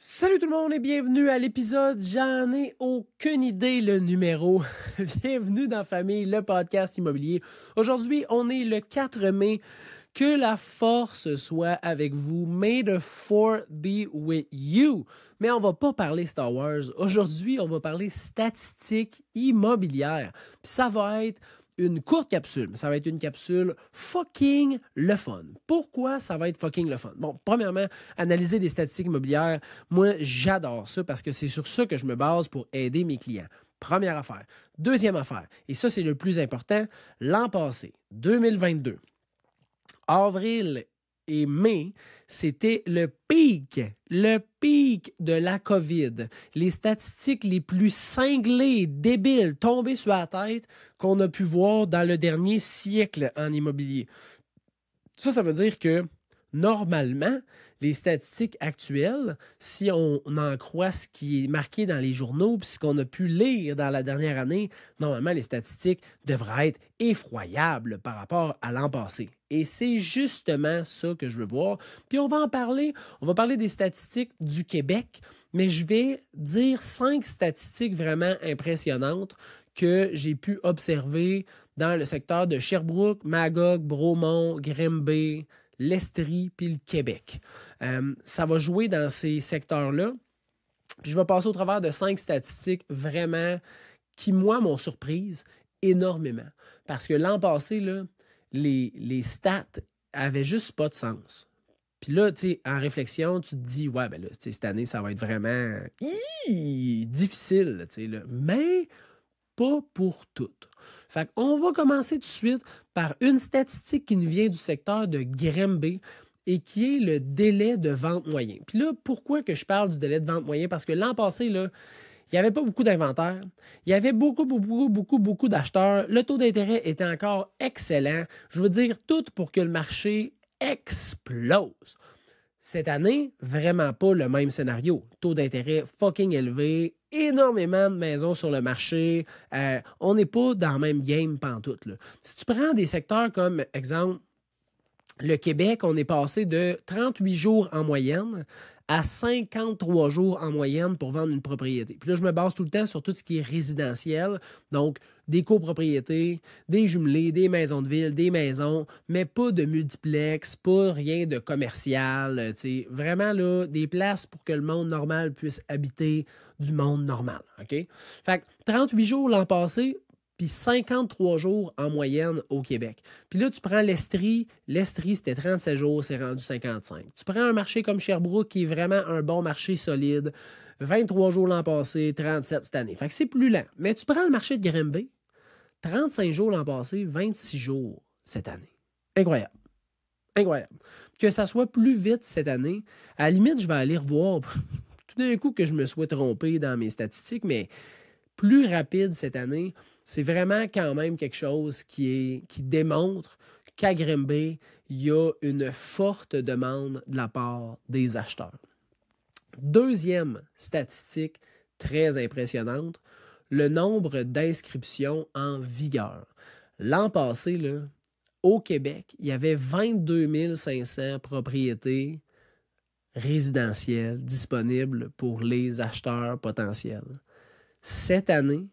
Salut tout le monde et bienvenue à l'épisode J'en ai aucune idée le numéro. Bienvenue dans Famille, le podcast immobilier. Aujourd'hui, on est le 4 mai. Que la force soit avec vous. May the fourth be with you. Mais on va pas parler Star Wars. Aujourd'hui, on va parler statistiques immobilières. Puis ça va être une courte capsule, mais ça va être une capsule fucking le fun. Pourquoi ça va être fucking le fun? Bon, premièrement, analyser des statistiques immobilières, moi, j'adore ça parce que c'est sur ça que je me base pour aider mes clients. Première affaire. Deuxième affaire, et ça, c'est le plus important, l'an passé, 2022, avril et mai, c'était le pic de la COVID. Les statistiques les plus cinglées, débiles, tombées sur la tête qu'on a pu voir dans le dernier siècle en immobilier. Ça veut dire que normalement, les statistiques actuelles, si on en croit ce qui est marqué dans les journaux puis ce qu'on a pu lire dans la dernière année, normalement, les statistiques devraient être effroyables par rapport à l'an passé. Et c'est justement ça que je veux voir. Puis on va parler des statistiques du Québec, mais je vais dire 5 statistiques vraiment impressionnantes que j'ai pu observer dans le secteur de Sherbrooke, Magog, Bromont, Grimby, l'Estrie puis le Québec. Ça va jouer dans ces secteurs-là. Puis je vais passer au travers de 5 statistiques vraiment qui, moi, m'ont surprise énormément. Parce que l'an passé, là, les stats avaient juste pas de sens. Puis là, tu sais, en réflexion, tu te dis, ouais, ben là, cette année, ça va être vraiment difficile, tu sais, là. Mais pas pour toutes. Fait qu'on va commencer tout de suite par une statistique qui nous vient du secteur de Grimby et qui est le délai de vente moyen. Puis là, pourquoi que je parle du délai de vente moyen? Parce que l'an passé, là, il n'y avait pas beaucoup d'inventaire. Il y avait beaucoup d'acheteurs. Le taux d'intérêt était encore excellent. Je veux dire, tout pour que le marché explose. Cette année, vraiment pas le même scénario. Taux d'intérêt fucking élevé, énormément de maisons sur le marché. On n'est pas dans le même game pantoute, là. Si tu prends des secteurs comme, exemple, le Québec, on est passé de 38 jours en moyenne à 53 jours en moyenne pour vendre une propriété. Puis là, je me base tout le temps sur tout ce qui est résidentiel, donc des copropriétés, des jumelés, des maisons de ville, des maisons, mais pas de multiplex, pas rien de commercial, tu sais, vraiment là, des places pour que le monde normal puisse habiter du monde normal, OK? Fait que 38 jours l'an passé, puis 53 jours en moyenne au Québec. Puis là, tu prends l'Estrie, c'était 37 jours, c'est rendu 55. Tu prends un marché comme Sherbrooke, qui est vraiment un bon marché solide, 23 jours l'an passé, 37 cette année. Fait que c'est plus lent. Mais tu prends le marché de Grimby, 35 jours l'an passé, 26 jours cette année. Incroyable. Incroyable. Que ça soit plus vite cette année, à la limite, je vais aller revoir tout d'un coup que je me sois trompé dans mes statistiques, mais plus rapide cette année, c'est vraiment quand même quelque chose qui démontre qu'à Grimby, il y a une forte demande de la part des acheteurs. Deuxième statistique très impressionnante, le nombre d'inscriptions en vigueur. L'an passé, là, au Québec, il y avait 22 500 propriétés résidentielles disponibles pour les acheteurs potentiels. Cette année,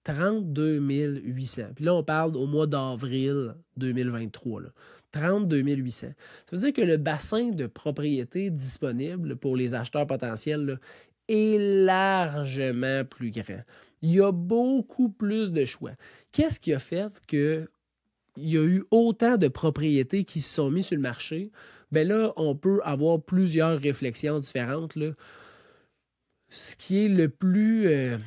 32 800. Puis là, on parle au mois d'avril 2023. Là. 32 800. Ça veut dire que le bassin de propriétés disponible pour les acheteurs potentiels là, est largement plus grand. Il y a beaucoup plus de choix. Qu'est-ce qui a fait qu'il y a eu autant de propriétés qui se sont mises sur le marché? Bien là, on peut avoir plusieurs réflexions différentes. Là. Ce qui est le plus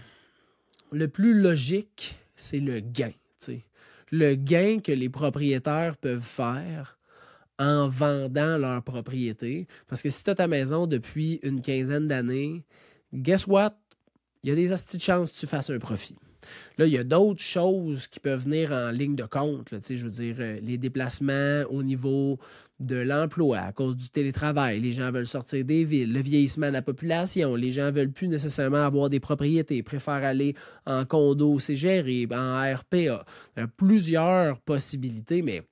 logique, c'est le gain. T'sais. Le gain que les propriétaires peuvent faire en vendant leur propriété. Parce que si tu as ta maison depuis une quinzaine d'années, guess what? Il y a des astis de chances que tu fasses un profit. Là, il y a d'autres choses qui peuvent venir en ligne de compte. Là, je veux dire, les déplacements au niveau de l'emploi à cause du télétravail. Les gens veulent sortir des villes, le vieillissement de la population. Les gens ne veulent plus nécessairement avoir des propriétés, ils préfèrent aller en condo, c'est géré, en RPA. Il y a plusieurs possibilités, mais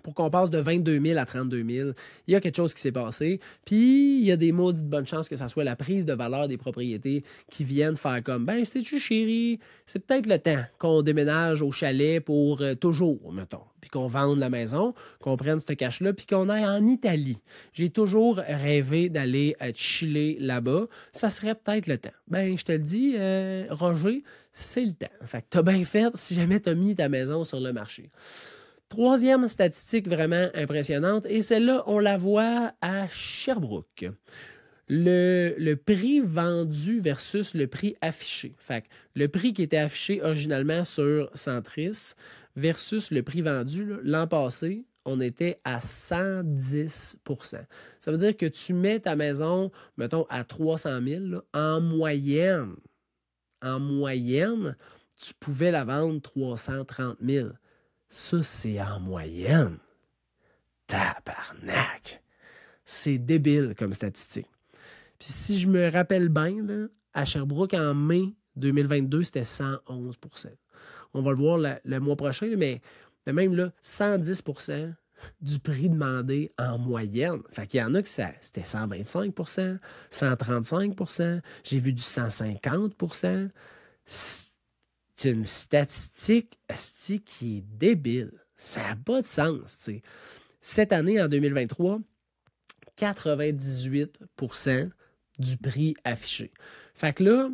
pour qu'on passe de 22 000 à 32 000. Il y a quelque chose qui s'est passé. Puis, il y a des maudites bonnes chances que ça soit la prise de valeur des propriétés qui viennent faire comme, ben, sais-tu, chérie, c'est peut-être le temps qu'on déménage au chalet pour toujours, mettons. Puis qu'on vende la maison, qu'on prenne ce cash-là, puis qu'on aille en Italie. J'ai toujours rêvé d'aller chiller là-bas. Ça serait peut-être le temps. Ben, je te le dis, Roger, c'est le temps. Fait que t'as bien fait si jamais t'as mis ta maison sur le marché. Troisième statistique vraiment impressionnante, et celle-là, on la voit à Sherbrooke. Le prix vendu versus le prix affiché. Fait que le prix qui était affiché originalement sur Centris versus le prix vendu, l'an passé, on était à 110 %. Ça veut dire que tu mets ta maison, mettons, à 300 000, là, en moyenne, tu pouvais la vendre 330 000. Ça, c'est en moyenne. Tabarnak! C'est débile comme statistique. Puis si je me rappelle bien, là, à Sherbrooke, en mai 2022, c'était 111 %. On va le voir le mois prochain, mais même là, 110 % du prix demandé en moyenne. Fait qu'il y en a que c'était 125 %, 135 %, j'ai vu du 150 %. C'est une statistique qui est débile. Ça n'a pas de sens. T'sais. Cette année, en 2023, 98 % du prix affiché. Fait que là,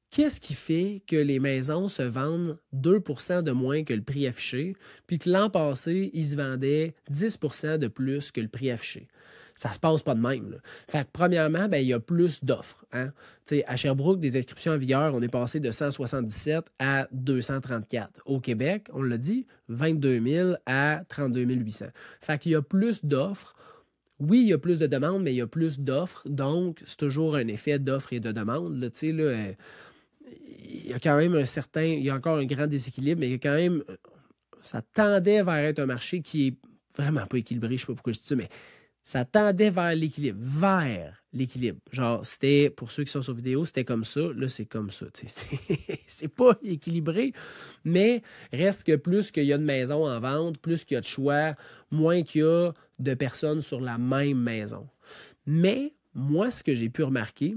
qu'est-ce qui fait que les maisons se vendent 2 % de moins que le prix affiché, puis que l'an passé, ils se vendaient 10 % de plus que le prix affiché? Ça se passe pas de même. Là. Fait que premièrement, ben, il y a plus d'offres. Hein? À Sherbrooke, des inscriptions en vigueur, on est passé de 177 à 234. Au Québec, on l'a dit, 22 000 à 32 800. Fait qu'il y a plus d'offres. Oui, il y a plus de demandes, mais il y a plus d'offres. Donc, c'est toujours un effet d'offre et de demande. Là, il y a quand même il y a encore un grand déséquilibre, mais il y a quand même, ça tendait vers être un marché qui est vraiment pas équilibré. Je sais pas pourquoi je dis ça, mais ça tendait vers l'équilibre. Genre, c'était, pour ceux qui sont sur vidéo, c'était comme ça. Là, c'est comme ça. C'est pas équilibré, mais reste que plus qu'il y a de maisons en vente, plus qu'il y a de choix, moins qu'il y a de personnes sur la même maison. Mais, moi, ce que j'ai pu remarquer,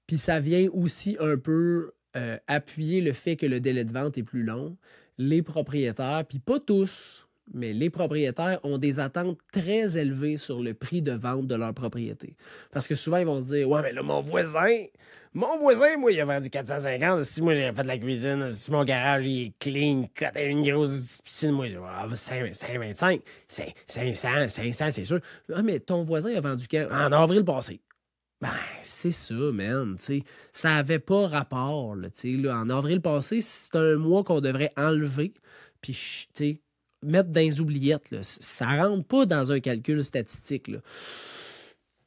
puis ça vient aussi un peu appuyer le fait que le délai de vente est plus long, les propriétaires, puis pas tous, mais les propriétaires ont des attentes très élevées sur le prix de vente de leur propriété. Parce que souvent, ils vont se dire « Ouais, mais là, mon voisin, moi, il a vendu 450. Si moi, j'ai fait de la cuisine, si mon garage, il est clean, une grosse piscine, moi, 525, 500, c'est sûr. Ah, mais ton voisin, il a vendu quand? En avril passé. Ben, c'est ça, man. T'sais, ça n'avait pas rapport. Là, en avril passé, c'est un mois qu'on devrait enlever. Puis, mettre dans les oubliettes, là, ça ne rentre pas dans un calcul statistique. Là.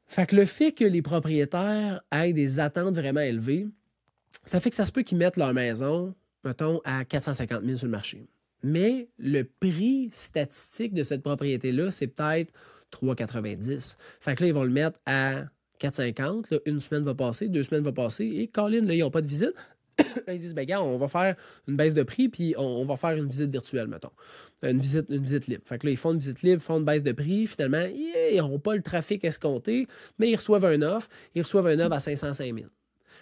Fait que le fait que les propriétaires aient des attentes vraiment élevées, ça fait que ça se peut qu'ils mettent leur maison, mettons, à 450 000 sur le marché. Mais le prix statistique de cette propriété-là, c'est peut-être 3,90. Fait que là, ils vont le mettre à 4,50. Là, une semaine va passer, 2 semaines vont passer, et Colin, là, ils n'ont pas de visite. Là, ils disent, ben gars, on va faire une baisse de prix, puis on va faire une visite virtuelle, mettons. Une visite libre. Fait que là, ils font une visite libre, font une baisse de prix. Finalement, ils n'auront pas le trafic escompté, mais ils reçoivent un offre. Ils reçoivent un offre à 505 000.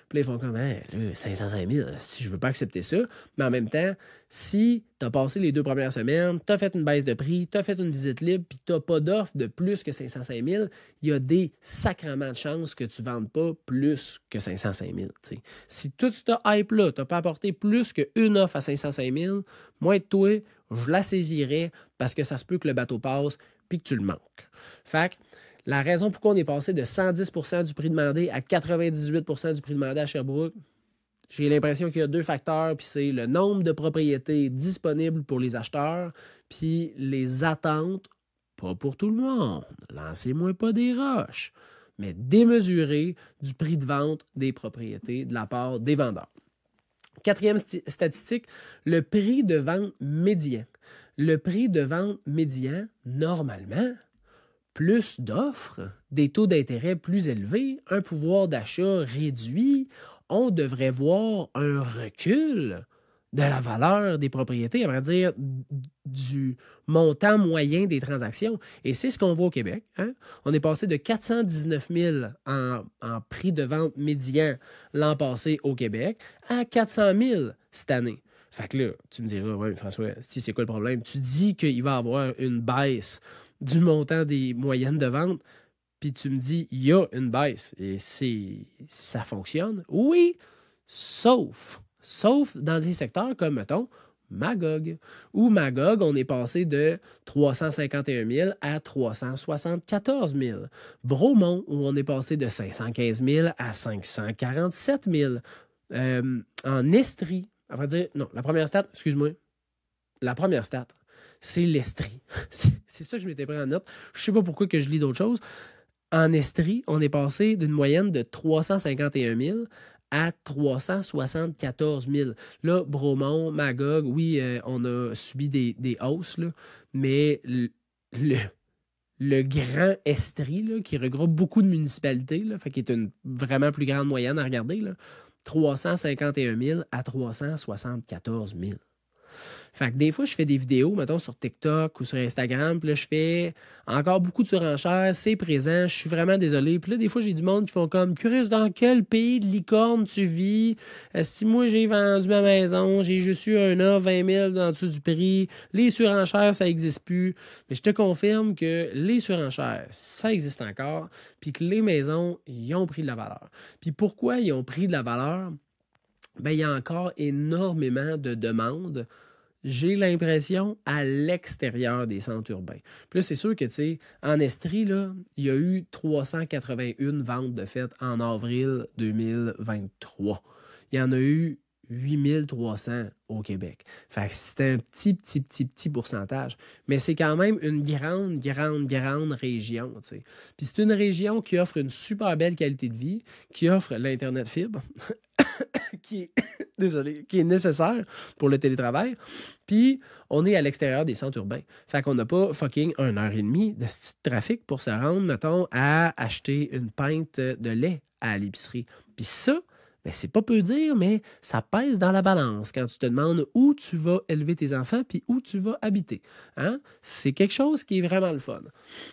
Puis là, ils font comme, là, 505 000, si je veux pas accepter ça. Mais en même temps, si tu as passé les 2 premières semaines, tu as fait une baisse de prix, tu as fait une visite libre, puis tu n'as pas d'offre de plus que 505 000, il y a des sacrements de chances que tu ne vendes pas plus que 505 000. T'sais. Si tout ce hype-là, tu n'as pas apporté plus qu'une offre à 505 000, moi, toi, je la saisirais parce que ça se peut que le bateau passe puis que tu le manques. Fait que, la raison pourquoi on est passé de 110 % du prix demandé à 98 % du prix demandé à Sherbrooke, j'ai l'impression qu'il y a 2 facteurs, puis c'est le nombre de propriétés disponibles pour les acheteurs, puis les attentes, pas pour tout le monde, lancez-moi pas des roches, mais démesurées du prix de vente des propriétés de la part des vendeurs. Quatrième statistique, le prix de vente médian. Le prix de vente médian, normalement, plus d'offres, des taux d'intérêt plus élevés, un pouvoir d'achat réduit, on devrait voir un recul de la valeur des propriétés, à vrai dire, du montant moyen des transactions. Et c'est ce qu'on voit au Québec. Hein? On est passé de 419 000 en prix de vente médian l'an passé au Québec à 400 000 cette année. Fait que là, tu me diras, ouais, François, si c'est quoi le problème? Tu dis qu'il va y avoir une baisse du montant des moyennes de vente, puis tu me dis, il y a une baisse. Et ça fonctionne. Oui, sauf dans des secteurs comme, mettons, Magog. Où Magog, on est passé de 351 000 à 374 000. Bromont, où on est passé de 515 000 à 547 000. En Estrie, à vrai dire, non, la première stat, excuse-moi, la première stat, c'est l'Estrie. C'est ça que je m'étais pris en note. Je ne sais pas pourquoi que je lis d'autres choses. En Estrie, on est passé d'une moyenne de 351 000 à 374 000. Là, Bromont, Magog, oui, on a subi des hausses, là, mais le Grand Estrie, là, qui regroupe beaucoup de municipalités, là, fait qui est une vraiment plus grande moyenne à regarder, là, 351 000 à 374 000. Fait que des fois, je fais des vidéos, mettons, sur TikTok ou sur Instagram, puis là, je fais encore beaucoup de surenchères, c'est présent, je suis vraiment désolé. Puis là, des fois, j'ai du monde qui font comme, Chris, dans quel pays de licorne tu vis? Si moi, j'ai vendu ma maison, j'ai juste eu un an, 20 000 en dessous du prix, les surenchères, ça n'existe plus. Mais je te confirme que les surenchères, ça existe encore, puis que les maisons, ils ont pris de la valeur. Puis pourquoi ils ont pris de la valeur? Ben, il y a encore énormément de demandes, j'ai l'impression, à l'extérieur des centres urbains. Puis là, c'est sûr que, tu sais, en Estrie, là, il y a eu 381 ventes de fait en avril 2023. Il y en a eu 8300 au Québec. Fait que c'est un petit pourcentage. Mais c'est quand même une grande région, tu sais. Puis c'est une région qui offre une super belle qualité de vie, qui offre l'Internet fibre, qui est, désolé, qui est nécessaire pour le télétravail. Puis, on est à l'extérieur des centres urbains. Fait qu'on n'a pas fucking 1h30 de trafic pour se rendre, mettons, à acheter une pinte de lait à l'épicerie. Puis ça, ben, c'est pas peu dire, mais ça pèse dans la balance quand tu te demandes où tu vas élever tes enfants puis où tu vas habiter. Hein? C'est quelque chose qui est vraiment le fun.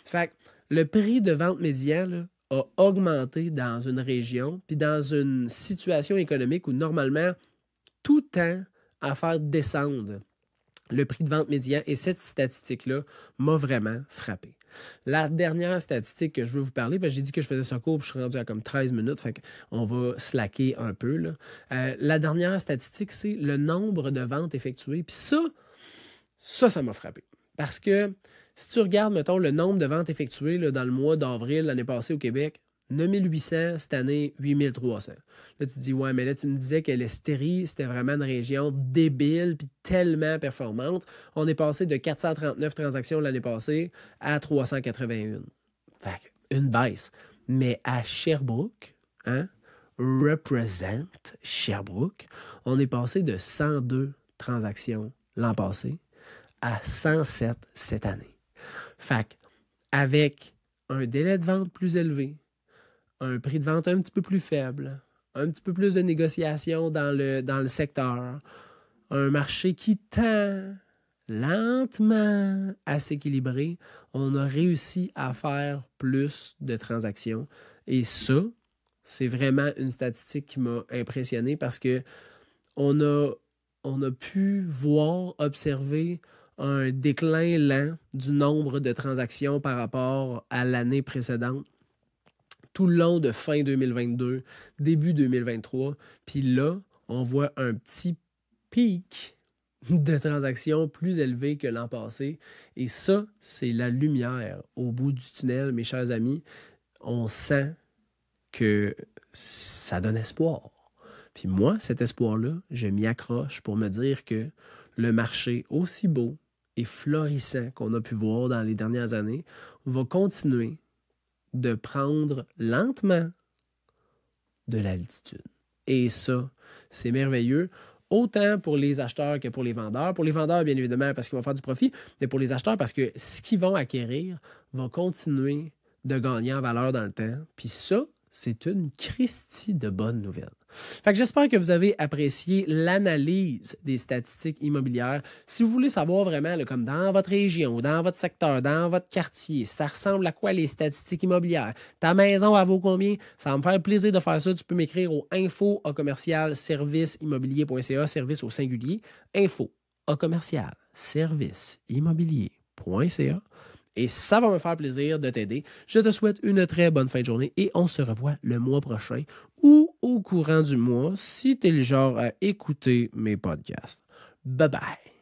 Fait que le prix de vente médian, là, a augmenté dans une région, puis dans une situation économique où normalement tout tend à faire descendre le prix de vente médian, et cette statistique-là m'a vraiment frappé. La dernière statistique que je veux vous parler, parce que j'ai dit que je faisais ce cours, puis je suis rendu à comme 13 minutes, fait qu'on va slacker un peu, là. La dernière statistique, c'est le nombre de ventes effectuées, puis ça m'a frappé. Parce que si tu regardes, mettons, le nombre de ventes effectuées là, dans le mois d'avril l'année passée au Québec, 9800, cette année, 8300. Là, tu te dis, ouais, mais là, tu me disais que l'Estrie, c'était vraiment une région débile puis tellement performante. On est passé de 439 transactions l'année passée à 381. Fait une baisse. Mais à Sherbrooke, hein, represent Sherbrooke, on est passé de 102 transactions l'an passé à 107 cette année. Fait avec un délai de vente plus élevé, un prix de vente un petit peu plus faible, un petit peu plus de négociations dans le secteur, un marché qui tend lentement à s'équilibrer, on a réussi à faire plus de transactions. Et ça, c'est vraiment une statistique qui m'a impressionné parce que on a pu voir, observer un déclin lent du nombre de transactions par rapport à l'année précédente, tout le long de fin 2022, début 2023. Puis là, on voit un petit pic de transactions plus élevé que l'an passé. Et ça, c'est la lumière au bout du tunnel, mes chers amis. On sent que ça donne espoir. Puis moi, cet espoir-là, je m'y accroche pour me dire que le marché aussi beau et florissant qu'on a pu voir dans les dernières années va continuer de prendre lentement de l'altitude. Et ça, c'est merveilleux, autant pour les acheteurs que pour les vendeurs. Pour les vendeurs, bien évidemment, parce qu'ils vont faire du profit, mais pour les acheteurs, parce que ce qu'ils vont acquérir va continuer de gagner en valeur dans le temps. Puis ça, c'est une Christie de bonne nouvelle. Fait que j'espère que vous avez apprécié l'analyse des statistiques immobilières. Si vous voulez savoir vraiment, là, comme dans votre région, dans votre secteur, dans votre quartier, ça ressemble à quoi les statistiques immobilières? Ta maison, elle vaut combien? Ça va me faire plaisir de faire ça. Tu peux m'écrire au info@serviceimmobilier.ca, service au singulier, info@serviceimmobilier.ca. Et ça va me faire plaisir de t'aider. Je te souhaite une très bonne fin de journée et on se revoit le mois prochain ou au courant du mois si tu es le genre à écouter mes podcasts. Bye bye.